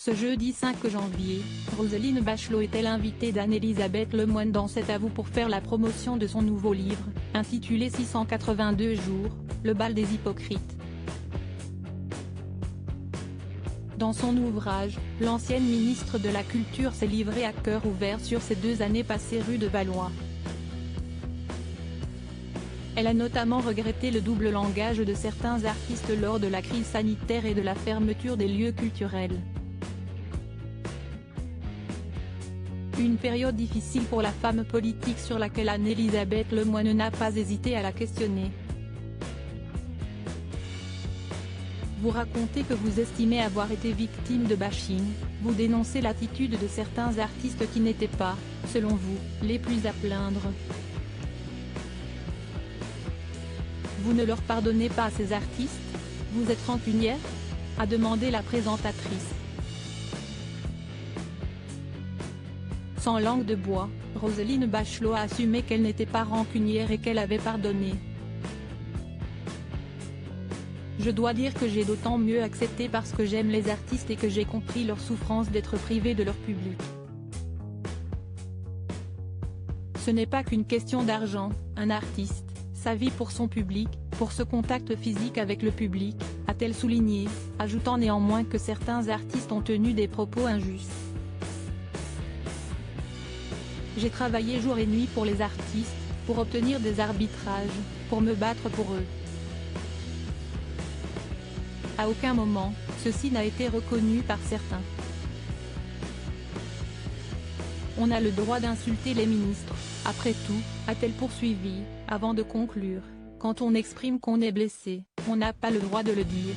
Ce jeudi 5 janvier, Roselyne Bachelot était l'invitée d'Anne-Elisabeth Lemoine dans cet avou pour faire la promotion de son nouveau livre, intitulé 682 jours, le bal des hypocrites. Dans son ouvrage, l'ancienne ministre de la Culture s'est livrée à cœur ouvert sur ses 2 années passées rue de Valois. Elle a notamment regretté le double langage de certains artistes lors de la crise sanitaire et de la fermeture des lieux culturels. Une période difficile pour la femme politique sur laquelle Anne-Elisabeth Lemoine n'a pas hésité à la questionner. Vous racontez que vous estimez avoir été victime de bashing, vous dénoncez l'attitude de certains artistes qui n'étaient pas, selon vous, les plus à plaindre. Vous ne leur pardonnez pas à ces artistes, vous êtes rancunière ? A demandé la présentatrice. Sans langue de bois, Roselyne Bachelot a assumé qu'elle n'était pas rancunière et qu'elle avait pardonné. Je dois dire que j'ai d'autant mieux accepté parce que j'aime les artistes et que j'ai compris leur souffrance d'être privés de leur public. Ce n'est pas qu'une question d'argent, un artiste, sa vie pour son public, pour ce contact physique avec le public, a-t-elle souligné, ajoutant néanmoins que certains artistes ont tenu des propos injustes. J'ai travaillé jour et nuit pour les artistes, pour obtenir des arbitrages, pour me battre pour eux. À aucun moment, ceci n'a été reconnu par certains. On a le droit d'insulter les ministres, après tout, a-t-elle poursuivi, avant de conclure, quand on exprime qu'on est blessé, on n'a pas le droit de le dire.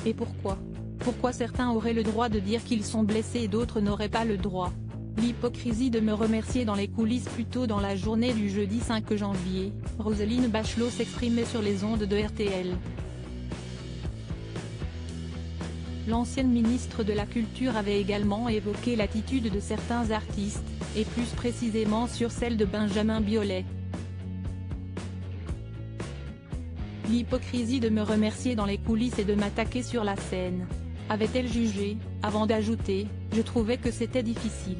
Et pourquoi ? Pourquoi certains auraient le droit de dire qu'ils sont blessés et d'autres n'auraient pas le droit ? L'hypocrisie de me remercier dans les coulisses. Plus tôt dans la journée du jeudi 5 janvier, Roselyne Bachelot s'exprimait sur les ondes de RTL. L'ancienne ministre de la Culture avait également évoqué l'attitude de certains artistes, et plus précisément sur celle de Benjamin Biolay. L'hypocrisie de me remercier dans les coulisses et de m'attaquer sur la scène, avait-elle jugé, avant d'ajouter, je trouvais que c'était difficile.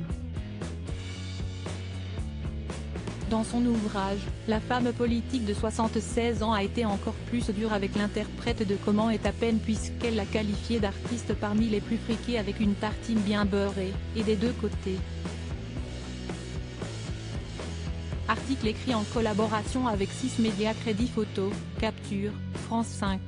Dans son ouvrage, la femme politique de 76 ans a été encore plus dure avec l'interprète de Comment est à peine puisqu'elle l'a qualifié d'artiste parmi les plus friqués avec une tartine bien beurrée, et des deux côtés. Article écrit en collaboration avec 6 médias Crédit Photo, Capture, France 5.